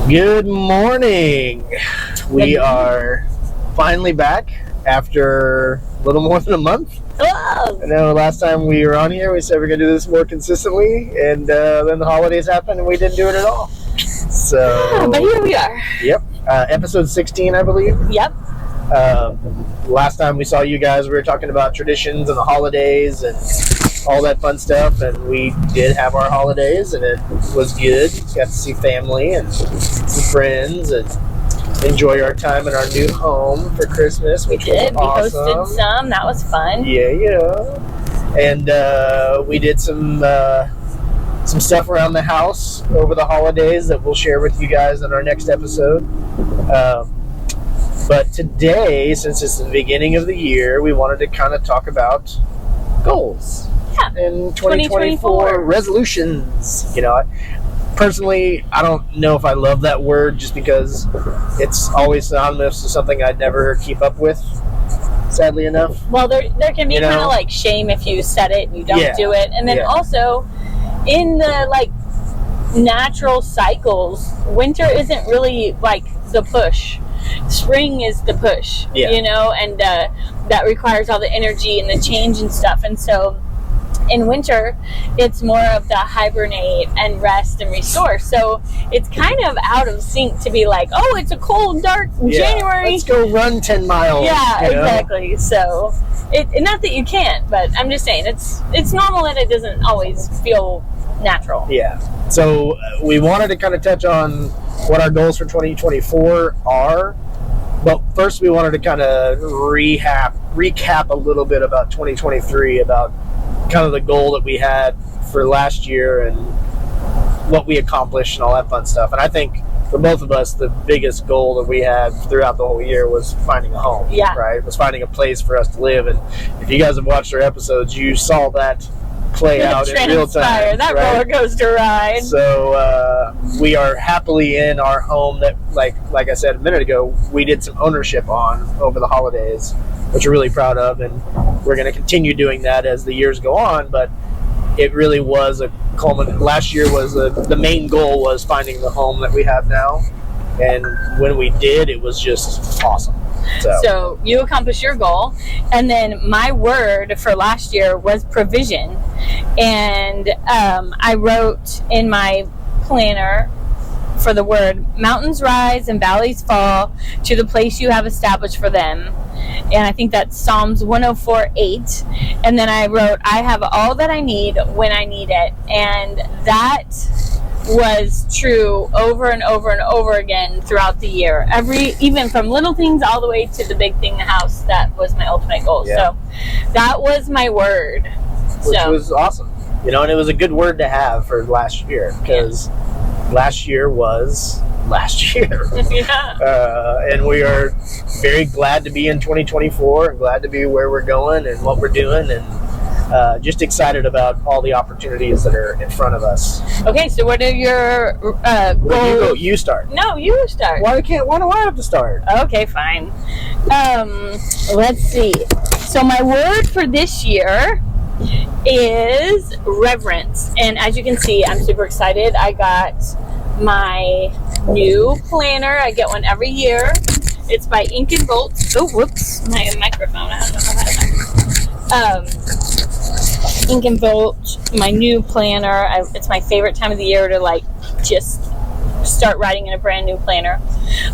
Good morning. We are finally back after a little more than a month. Hello. I know last time we were on here, we said we're going to do this more consistently, and then the holidays happened and we didn't do it at all. So, But here we are. Yep. Episode 16, I believe. Yep. Last time we saw you guys, we were talking about traditions and the holidays and all that fun stuff, and we did have our holidays, and it was good. Got to see family and some friends and enjoy our time in our new home for Christmas. We did. Awesome. We hosted some. That was fun. Yeah. And we did some stuff around the house over the holidays that we'll share with you guys in our next episode. But today, since it's the beginning of the year, we wanted to kind of talk about goals. Yeah. In 2024 resolutions. You know, personally, I don't know if I love that word just because it's always synonymous to something I'd never keep up with, sadly enough. Well, there can be kind of like shame if you set it and you don't do it. And then also, in the like natural cycles, winter isn't really like the push. Spring is the push, you know, and that requires all the energy and the change and stuff. And so in winter, it's more of the hibernate and rest and restore. So it's kind of out of sync to be like, oh, it's a cold, dark January. Let's go run 10 miles. Yeah, exactly. So not that you can't, but I'm just saying it's normal and it doesn't always feel natural. Yeah. So we wanted to kind of touch on what our goals for 2024 are. But first we wanted to kind of recap a little bit about 2023, about kind of the goal that we had for last year and what we accomplished and all that fun stuff. And I think for both of us, the biggest goal that we had throughout the whole year was finding a home. Yeah. Right? It was finding a place for us to live. And if you guys have watched our episodes, you saw that play out in real time. That roller coaster ride. So we are happily in our home that, like I said a minute ago, we did some ownership on over the holidays, which we're really proud of, and we're going to continue doing that as the years go on. But it really was a culmination. Last year was the main goal was finding the home that we have now, and when we did, it was just awesome. So you accomplished your goal, and then my word for last year was provision. And I wrote in my planner for the word, mountains rise and valleys fall to the place you have established for them. And I think that's Psalms 104:8. And then I wrote, I have all that I need when I need it. And that was true over and over and over again throughout the year. Even from little things all the way to the big thing, the house, that was my ultimate goal. Yeah. So that was my word. Which was awesome. You know, and it was a good word to have for last year, because last year was last year. And we are very glad to be in 2024 and glad to be where we're going and what we're doing, and just excited about all the opportunities that are in front of us. Okay, so what are your goals? You start. No, you start. Why do I have to start? Okay, fine. Let's see. So my word for this year is reverence. And as you can see, I'm super excited. I got my new planner. I get one every year. It's by Ink and Bolt. Oh, whoops. My microphone. I don't know how to Ink and Bolt, my new planner. It's my favorite time of the year to like just start writing in a brand new planner.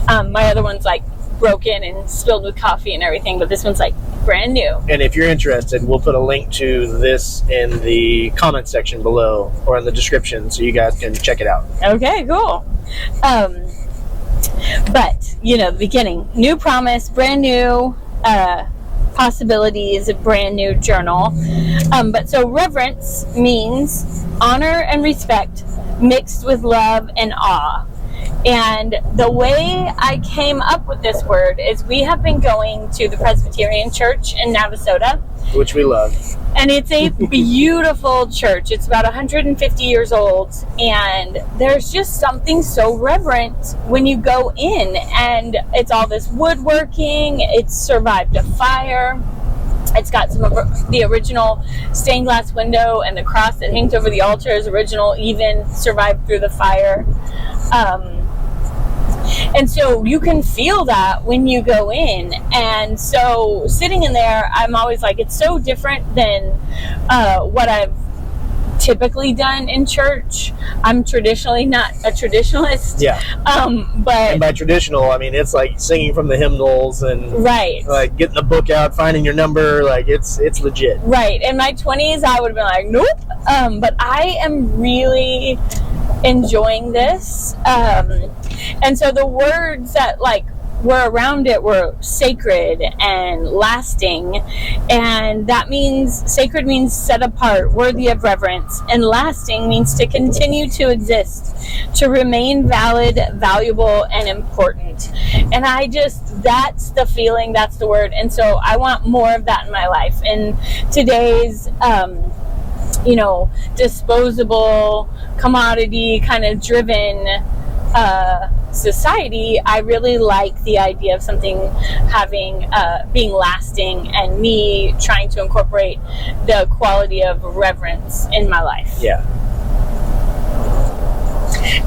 My other one's like broken and spilled with coffee and everything, but this one's like brand new. And if you're interested, we'll put a link to this in the comment section below or in the description so you guys can check it out. Okay, cool. But, you know, the beginning, new promise, brand new possibilities, a brand new journal. But so reverence means honor and respect mixed with love and awe. And the way I came up with this word is we have been going to the Presbyterian Church in Navasota, which we love. And it's a beautiful church. It's about 150 years old. And there's just something so reverent when you go in. And it's all this woodworking. It's survived a fire. It's got some of the original stained glass window, and the cross that hangs over the altar is original, even survived through the fire. And so you can feel that when you go in. And so sitting in there, I'm always like, it's so different than what I've typically done in church. I'm traditionally not a traditionalist. Yeah. But and by traditional, I mean it's like singing from the hymnals and right, like getting the book out, finding your number. Like it's legit. Right. In my 20s, I would have been like, nope. But I am really enjoying this. And so the words that like were around it were sacred and lasting, and that means sacred means set apart, worthy of reverence, and lasting means to continue to exist, to remain valid, valuable, and important. And that's the feeling, that's the word. And so I want more of that in my life. In today's disposable, commodity kind of driven society, I really like the idea of something having being lasting, and me trying to incorporate the quality of reverence in my life. Yeah.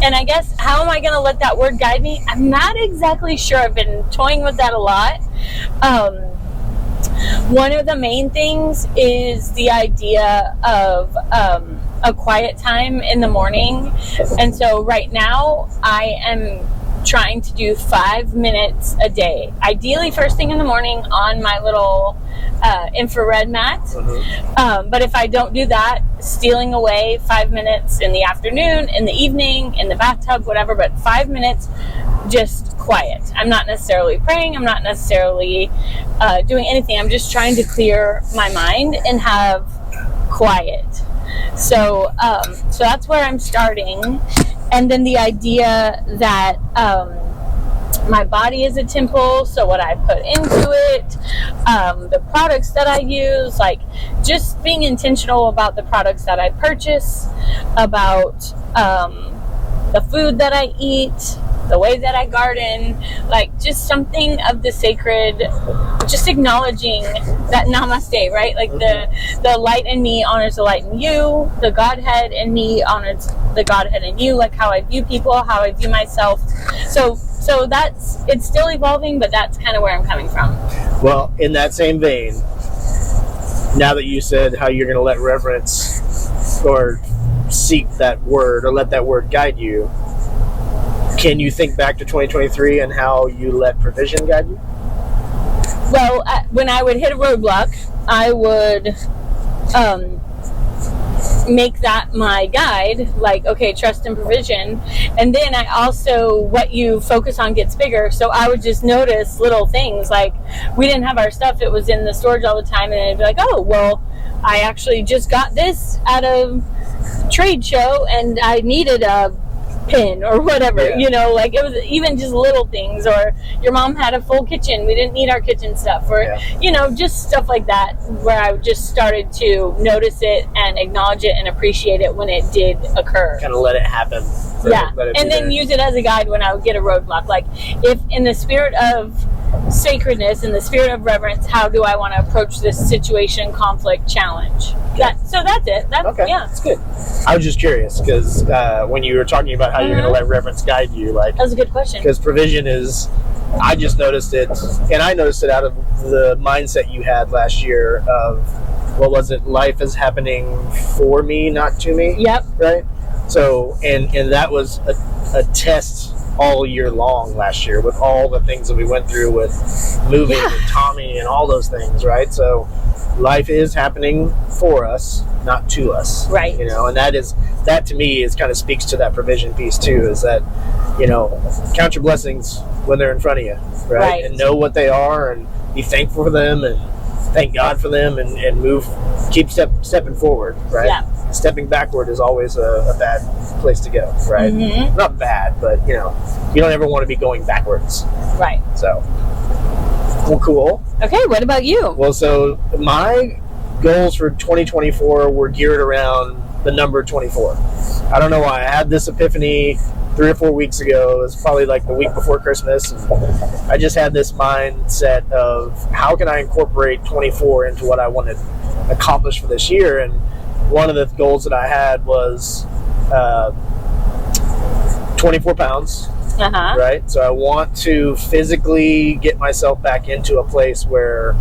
And I guess, how am I going to let that word guide me? I'm not exactly sure. I've been toying with that a lot. One of the main things is the idea of a quiet time in the morning. And so right now I am trying to do 5 minutes a day, ideally first thing in the morning on my little infrared mat. But if I don't do that, stealing away 5 minutes in the afternoon, in the evening, in the bathtub, whatever, but 5 minutes just quiet. I'm not necessarily praying, I'm not necessarily doing anything. I'm just trying to clear my mind and have quiet. So that's where I'm starting. And then the idea that my body is a temple, so what I put into it, the products that I use, like just being intentional about the products that I purchase, about the food that I eat, the way that I garden, like just something of the sacred, just acknowledging that namaste, right? Like the light in me honors the light in you, the Godhead in me honors the Godhead in you, like how I view people, how I view myself. So it's still evolving, but that's kind of where I'm coming from. Well, in that same vein, now that you said how you're going to let reverence or seek that word or let that word guide you, can you think back to 2023 and how you let provision guide you? Well, when I would hit a roadblock, I would make that my guide, like, okay, trust and provision. And then I also, what you focus on gets bigger. So I would just notice little things, like we didn't have our stuff, it was in the storage all the time, and it'd be like, oh, well, I actually just got this at a trade show and I needed a pin or whatever, like it was even just little things. Or your mom had a full kitchen, we didn't need our kitchen stuff, or just stuff like that, where I just started to notice it and acknowledge it and appreciate it when it did occur, kind of let it happen. And then use it as a guide when I would get a roadblock, like if in the spirit of sacredness, in the spirit of reverence, how do I want to approach this situation, conflict, challenge? So that's it. Okay, that's good. I was just curious because when you were talking about how you're going to let reverence guide you, like that was a good question. Because provision is, I just noticed it, and I noticed it out of the mindset you had last year of, what was it? Life is happening for me, not to me. Yep. Right. So, and that was a test all year long last year with all the things that we went through with moving and Tommy and all those things, right? So life is happening for us, not to us, right? And that to me is kind of speaks to that provision piece too, is that count your blessings when they're in front of you, right? And know what they are and be thankful for them and thank God for them and move, keep stepping forward, right? Yeah. Stepping backward is always a bad place to go, right? Not bad, but you don't ever want to be going backwards, right? So, well, cool. Okay, what about you? Well, so my goals for 2024 were geared around the number 24. I don't know why. I had this epiphany 3 or 4 weeks ago. It was probably like the week before Christmas, and I just had this mindset of how can I incorporate 24 into what I wanted to accomplish for this year. And one of the goals that I had was 24 pounds, right? So I want to physically get myself back into a place where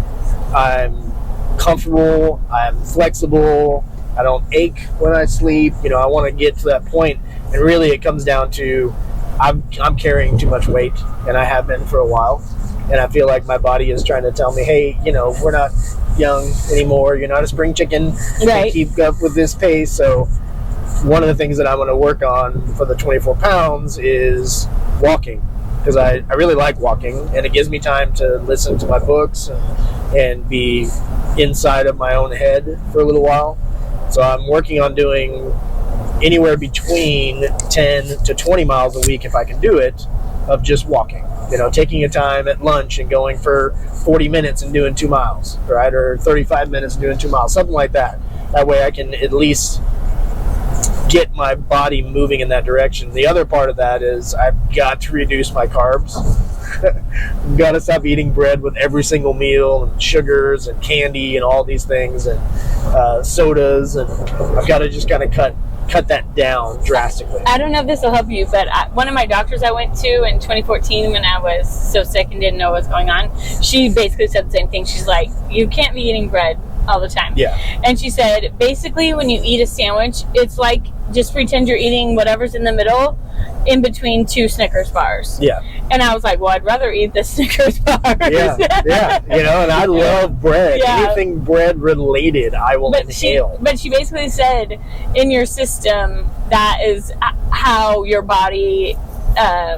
I'm comfortable, I'm flexible, I don't ache when I sleep. I want to get to that point, and really it comes down to I'm carrying too much weight, and I have been for a while, and I feel like my body is trying to tell me, hey, we're not young anymore, you're not a spring chicken, you can't keep up with this pace. So one of the things that I'm going to work on for the 24 pounds is walking, because I really like walking, and it gives me time to listen to my books and be inside of my own head for a little while. So I'm working on doing anywhere between 10 to 20 miles a week, if I can do it, of just walking. Taking a time at lunch and going for 40 minutes and doing 2 miles, right? Or 35 minutes and doing 2 miles, something like that. That way I can at least get my body moving in that direction. The other part of that is I've got to reduce my carbs. I've got to stop eating bread with every single meal, and sugars and candy and all these things, and sodas, and I've got to just kind of cut that down drastically. I don't know if this will help you, but one of my doctors I went to in 2014 when I was so sick and didn't know what was going on, she basically said the same thing. She's like, you can't be eating bread all the time. Yeah. And she said, basically, when you eat a sandwich, it's like just pretend you're eating whatever's in the middle in between 2 Snickers bars. Yeah. And I was like, well, I'd rather eat the Snickers bars. Yeah. And I love bread. Yeah. Anything bread related, I will inhale. But she basically said, in your system, that is how your body,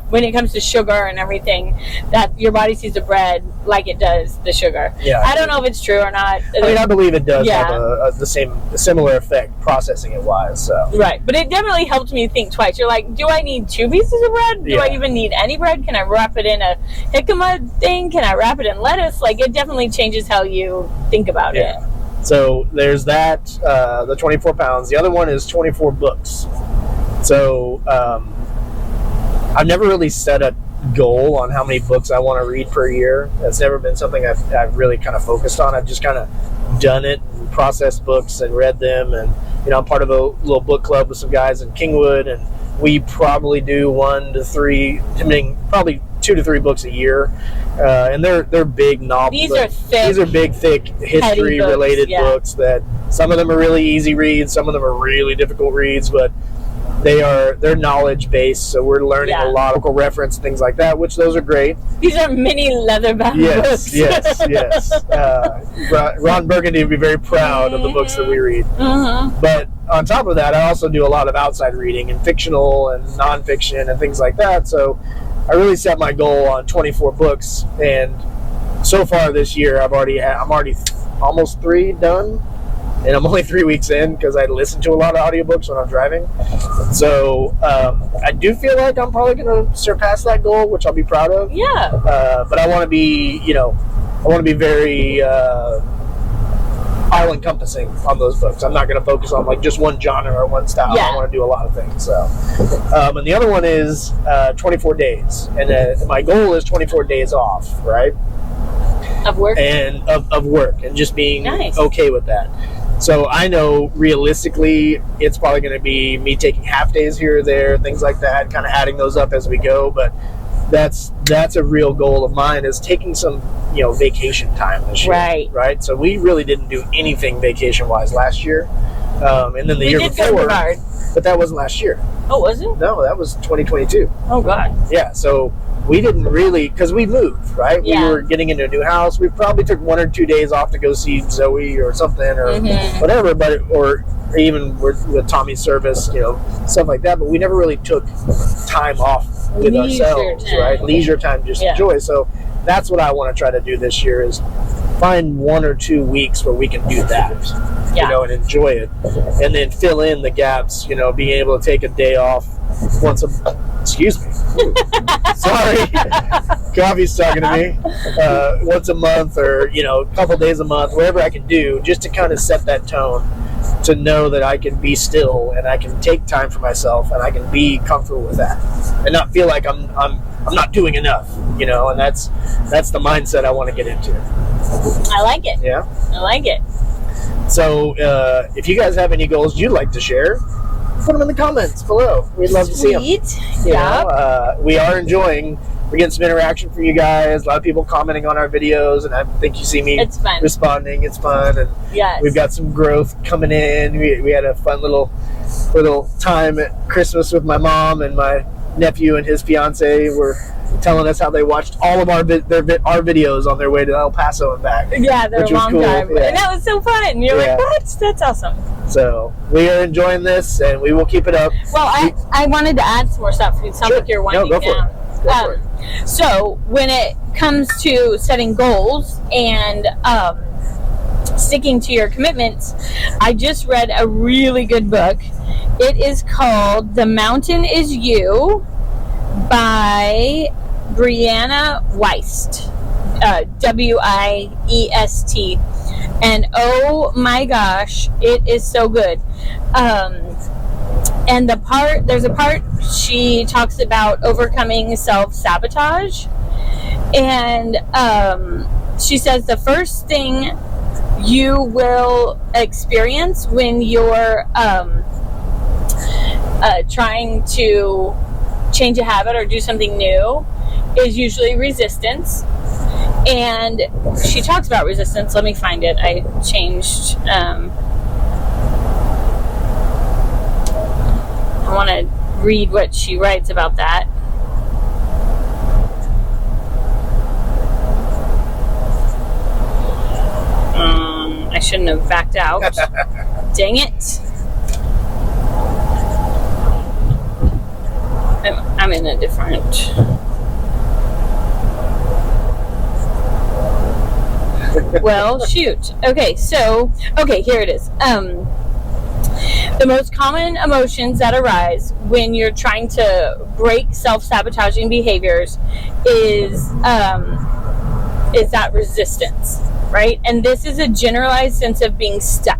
when it comes to sugar and everything, that your body sees the bread like it does the sugar. Yeah. I don't know if it's true or not. I believe it does have a similar effect, processing it wise. So. Right. But it definitely helped me think twice. You're like, do I need 2 pieces of bread? Do I even need any bread? Can I wrap it in a jicama thing? Can I wrap it in lettuce? Like, it definitely changes how you think about it. So there's that, the 24 pounds. The other one is 24 books. So I've never really set a goal on how many books I want to read per year. That's never been something I've really kind of focused on. I've just kind of done it and processed books and read them. And, I'm part of a little book club with some guys in Kingwood, and we probably do 1 to 3, probably 2 to 3 books a year. And they're big novels. These are big, thick, history-related books that some of them are really easy reads, some of them are really difficult reads, but they're knowledge based, so we're learning a lot of local reference, things like that, which those are great. These are mini leatherback books. Yes. Ron Burgundy would be very proud of the books that we read. Mm-hmm. But on top of that, I also do a lot of outside reading and fictional and nonfiction and things like that. So I really set my goal on 24 books, and so far this year I'm already almost 3 done. And I'm only 3 weeks in because I listen to a lot of audiobooks when I'm driving. So I do feel like I'm probably going to surpass that goal, which I'll be proud of. Yeah. But I want to be, very all-encompassing on those books. I'm not going to focus on like just one genre or one style. I want to do a lot of things. So, and the other one is 24 days. And my goal is 24 days off, right? Of work? And of work, and just being nice. Okay with that. So I know realistically it's probably going to be me taking half days here or there, things like that, kind of adding those up as we go. But that's a real goal of mine, is taking some vacation time this year. Right. So we really didn't do anything vacation wise last year, and then the year before. But that wasn't last year. Oh, was it? No, that was 2022. Oh God. Yeah. So we didn't really, because we moved, right? Yeah. We were getting into a new house. We probably took 1 or 2 days off to go see Zoe or something, or whatever, or even with Tommy's service, stuff like that. But we never really took time off with ourselves, right? Leisure time, just enjoy. So that's what I want to try to do this year, is find 1 or 2 weeks where we can do that, and enjoy it, and then fill in the gaps, being able to take a day off once a excuse me. Sorry. Coffee's talking to me. Once a month, or, a couple days a month, whatever I can do, just to kind of set that tone, to know that I can be still and I can take time for myself and I can be comfortable with that and not feel like I'm not doing enough, and that's the mindset I want to get into. I like it. Yeah. I like it. So if you guys have any goals you'd like to share, put them in the comments below. We'd love to see them. Yeah. We are enjoying. We're getting some interaction from you guys. A lot of people commenting on our videos, and I think you see me responding. It's fun, and we've got some growth coming in. We had a fun little time at Christmas with my mom, and my nephew and his fiance were telling us how they watched all of our videos on their way to El Paso and back. Yeah, they're a long time. Yeah. And that was so fun. You're like, what? That's awesome. So we are enjoying this, and we will keep it up. Well, I wanted to add some more stuff. It sounds like you're winding down. So when it comes to setting goals and sticking to your commitments, I just read a really good book. It is called The Mountain Is You by Brianna Wiest, Wiest. And oh my gosh, it is so good. And there's a part she talks about overcoming self-sabotage. And she says the first thing you will experience when you're trying to change a habit or do something new is usually resistance. And she talks about resistance. Let me find it. I changed. I want to read what she writes about that. I shouldn't have backed out. Dang it. I'm in a different... Well, shoot. Okay, here it is. The most common emotions that arise when you're trying to break self-sabotaging behaviors is that resistance, right? And this is a generalized sense of being stuck.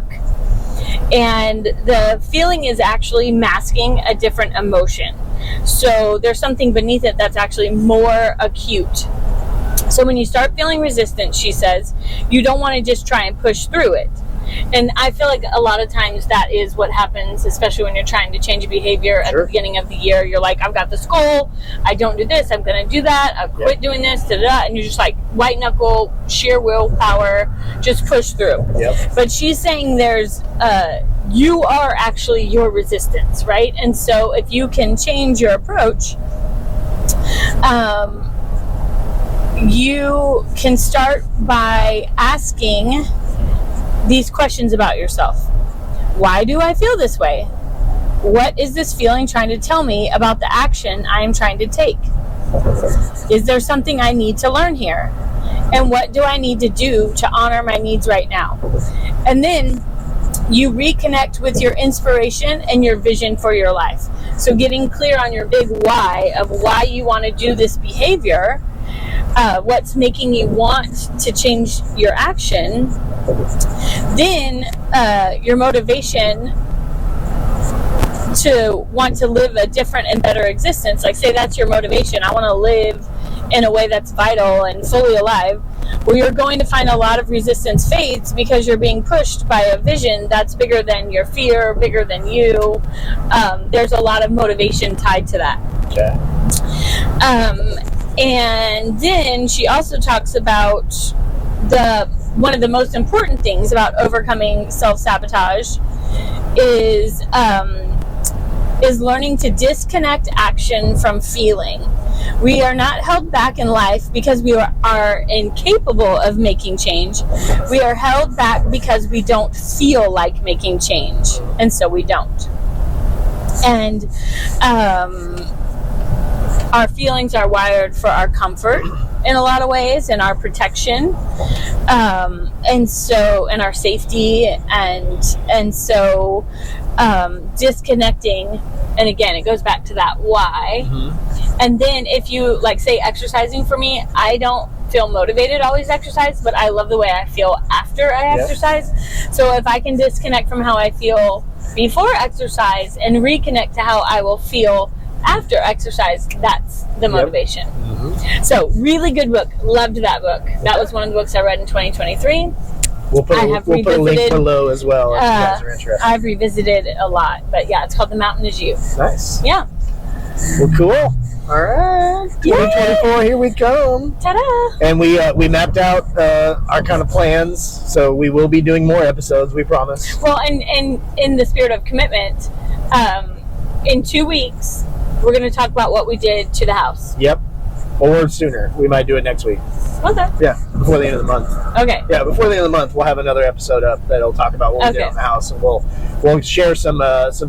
And the feeling is actually masking a different emotion. So there's something beneath it that's actually more acute. So when you start feeling resistance, she says, you don't want to just try and push through it. And I feel like a lot of times that is what happens, especially when you're trying to change a behavior at the beginning of the year. You're like, I've got this goal. I don't do this. I'm going to do that. I'll quit doing this. And you're just like white knuckle, sheer willpower, just push through. Yep. But she's saying you are actually your resistance, right? And so if you can change your approach, you can start by asking these questions about yourself. Why do I feel this way? What is this feeling trying to tell me about the action I am trying to take? Is there something I need to learn here? And what do I need to do to honor my needs right now? And then you reconnect with your inspiration and your vision for your life. So getting clear on your big why of why you want to do this behavior, what's making you want to change your action, then your motivation to want to live a different and better existence. Like, say that's your motivation. I want to live in a way that's vital and fully alive. Well, you're going to find a lot of resistance fades because you're being pushed by a vision that's bigger than your fear, bigger than you. There's a lot of motivation tied to that. Okay. And then she also talks about one of the most important things about overcoming self-sabotage is learning to disconnect action from feeling. We are not held back in life because we are incapable of making change. We are held back because we don't feel like making change, and so we don't. And our feelings are wired for our comfort in a lot of ways, and our protection, and our safety, and so disconnecting. And again, it goes back to that why. Mm-hmm. And then if you, like, say exercising, for me, I don't feel motivated to always exercise, but I love the way I feel after I exercise. So if I can disconnect from how I feel before exercise and reconnect to how I will feel after exercise, that's the motivation. Mm-hmm. So really good book. Loved that book. That was one of the books I read in 2023. We'll put I a have link revisited- below as well if you guys are interested. I've revisited a lot, but yeah, it's called the Mountain is You. Nice. Yeah. Well, cool. All right. 2024, here we come. Ta-da! And we mapped out our kind of plans, so we will be doing more episodes, we promise. Well, and in the spirit of commitment, in 2 weeks, we're going to talk about what we did to the house. Yep. Or sooner. We might do it next week. Okay. Yeah, before the end of the month. Okay. Yeah, before the end of the month, we'll have another episode up that'll talk about what we did on the house, and we'll share some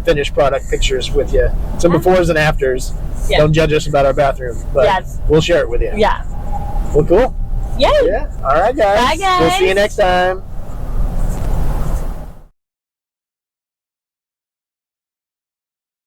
finished product pictures with you, some befores and afters. Yeah. Don't judge us about our bathroom, but we'll share it with you. Yeah. Well, cool. Yay. Yeah. All right, guys. Bye, guys. We'll see you next time.